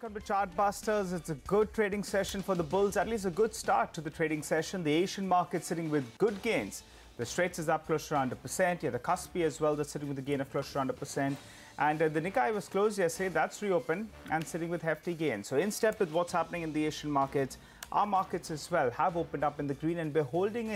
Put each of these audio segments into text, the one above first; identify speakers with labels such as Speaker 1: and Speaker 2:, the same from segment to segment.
Speaker 1: Welcome to Chartbusters. It's a good trading session for the bulls, at least a good start to the trading session. The Asian market sitting with good gains. The Straits is up close to around 1%. Yeah, the Kospi as well, that's sitting with a gain of close to around 1%. And the Nikkei was closed yesterday. That's reopened and sitting with hefty gains. So in step with what's happening in the Asian markets, our markets as well have opened up in the green, and we're holding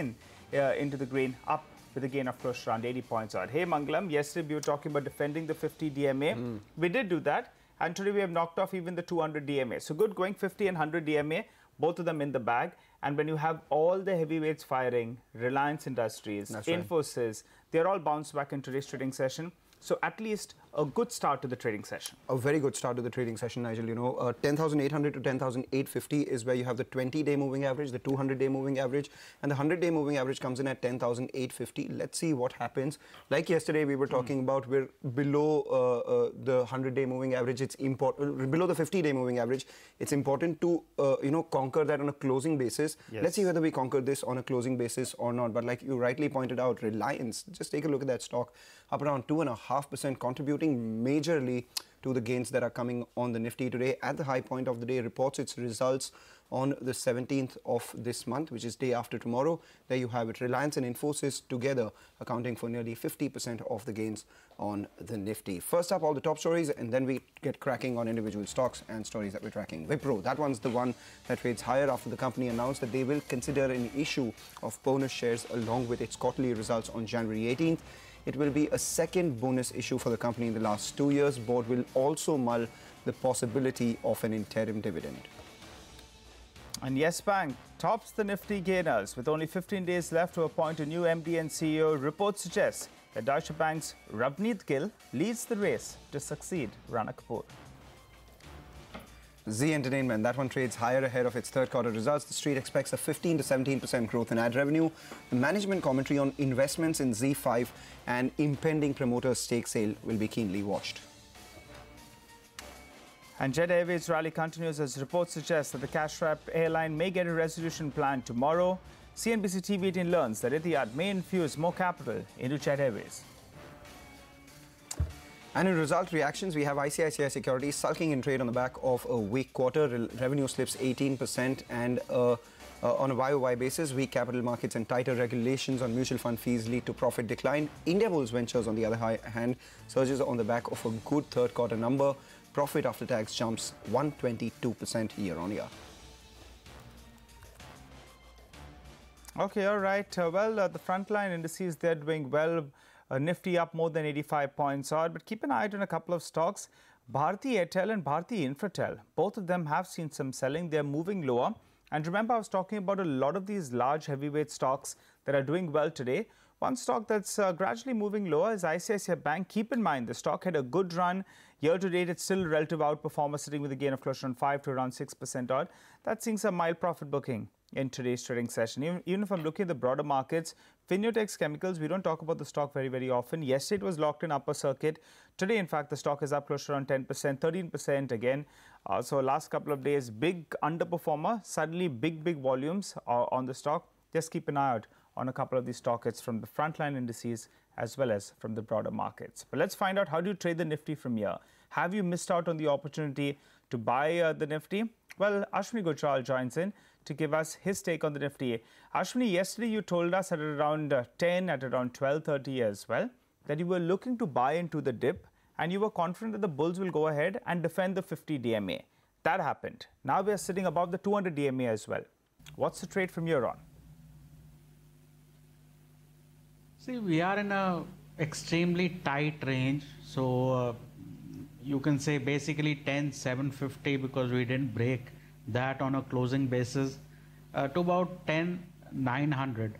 Speaker 1: into the green up with a gain of close to around 80 points odd. Hey Mangalam, yesterday we were talking about defending the 50 DMA. We did do that. And today we have knocked off even the 200 DMA. So good going, 50 and 100 DMA, both of them in the bag. And when you have all the heavyweights firing, Reliance Industries, Infosys, they're all bounced back in today's trading session. So at least a good start to the trading session.
Speaker 2: A very good start to the trading session, Nigel. You know, 10,800 to 10,850 is where you have the 20-day moving average, the 200-day moving average, and the 100-day moving average comes in at 10,850. Let's see what happens. Like yesterday, we were talking about we're below the 100-day moving average. It's important below the 50-day moving average. It's important to conquer that on a closing basis. Yes. Let's see whether we conquer this on a closing basis or not. But like you rightly pointed out, Reliance. Just take a look at that stock, up around 2.5%, contributing majorly to the gains that are coming on the Nifty today. At the high point of the day, reports its results on the 17th of this month, which is day after tomorrow. There you have it. Reliance and Infosys together accounting for nearly 50% of the gains on the Nifty. First up, all the top stories, and then we get cracking on individual stocks and stories that we're tracking. Wipro, that one's the one that trades higher after the company announced that they will consider an issue of bonus shares along with its quarterly results on January 18th. It will be a second bonus issue for the company in the last 2 years. Board will also mull the possibility of an interim dividend.
Speaker 1: And Yes Bank tops the Nifty gainers with only 15 days left to appoint a new MD and CEO. Reports suggest that Deutsche Bank's Ravneet Gill leads the race to succeed Rana Kapoor.
Speaker 2: Zee Entertainment, that one trades higher ahead of its third quarter results. The street expects a 15 to 17% growth in ad revenue. The management commentary on investments in Z5 and impending promoter stake sale will be keenly watched.
Speaker 1: And Jet Airways rally continues as reports suggest that the cash-strapped airline may get a resolution plan tomorrow. CNBC TV 18 learns that Etihad may infuse more capital into Jet Airways.
Speaker 2: And in result reactions, we have ICICI Securities sulking in trade on the back of a weak quarter. Revenue slips 18% and on a YOY basis, weak capital markets and tighter regulations on mutual fund fees lead to profit decline. Indiabulls Ventures, on the other hand, surges on the back of a good third quarter number. Profit after tax jumps 122% year on year.
Speaker 1: Okay, all right. The frontline indices, they're doing well. Nifty up more than 85 points odd, but keep an eye out on a couple of stocks. Bharti Airtel and Bharti Infratel, both of them have seen some selling. They're moving lower. And remember, I was talking about a lot of these large heavyweight stocks that are doing well today. One stock that's gradually moving lower is ICICI Bank. Keep in mind, the stock had a good run. Year to date, it's still a relative outperformer, sitting with a gain of close to around 5 to around 6% odd. That's seeing some mild profit booking in today's trading session. Even if I'm looking at the broader markets, Finiotex Chemicals, we don't talk about the stock very often. Yesterday, it was locked in upper circuit. Today, in fact, the stock is up close to around 10%, 13% again. So last couple of days, big underperformer. Suddenly, big volumes on the stock. Just keep an eye out on a couple of these stockets from the frontline indices as well as from the broader markets. But let's find out, how do you trade the Nifty from here? Have you missed out on the opportunity to buy the Nifty? Well, Ashwini Gujral joins in to give us his take on the Nifty. Ashwini, yesterday you told us at around 10, at around 12:30 as well, that you were looking to buy into the dip and you were confident that the bulls will go ahead and defend the 50 DMA. That happened. Now we are sitting above the 200 DMA as well. What's the trade from here on?
Speaker 3: See, we are in a extremely tight range. So you can say basically 10,750 because we didn't break that on a closing basis to about 10,900.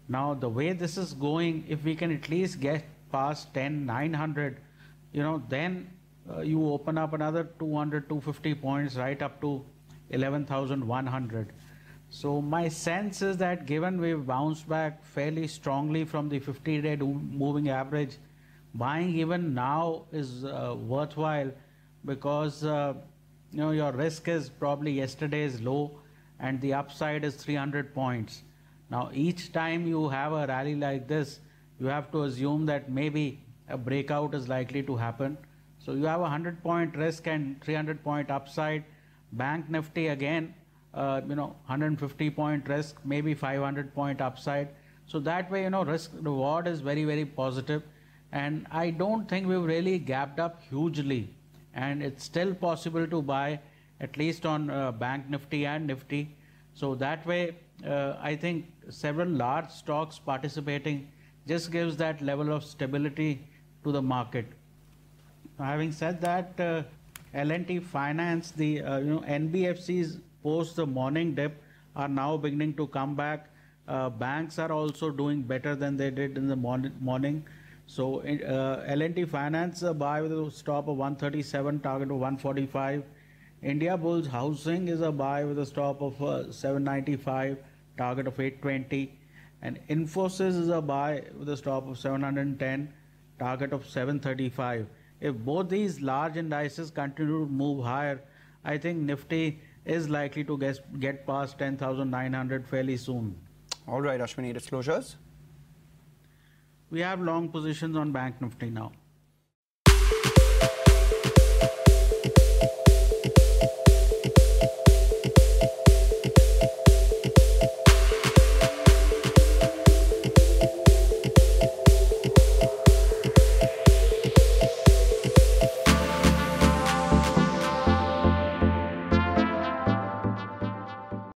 Speaker 3: Now the way this is going, if we can at least get past 10,900, then you open up another 200, 250 points right up to 11,100. So my sense is that given we've bounced back fairly strongly from the 50-day moving average, buying even now is worthwhile because your risk is probably yesterday's low and the upside is 300 points. Now each time you have a rally like this, you have to assume that maybe a breakout is likely to happen. So you have a 100-point risk and 300-point upside. Bank Nifty again, 150-point risk, maybe 500-point upside. So that way, risk reward is very, very positive. And I don't think we've really gapped up hugely. And it's still possible to buy at least on Bank Nifty and Nifty. So that way, I think several large stocks participating just gives that level of stability to the market. Having said that, L&T Finance, the NBFCs post the morning dip are now beginning to come back. Banks are also doing better than they did in the morning. So L&T Finance a buy with a stop of 137, target of 145. India Bulls Housing is a buy with a stop of 795, target of 820. And Infosys is a buy with a stop of 710, target of 735. If both these large indices continue to move higher, I think Nifty is likely to get past 10,900 fairly soon.
Speaker 2: All right, Ashwini, disclosures?
Speaker 3: We have long positions on Bank Nifty now.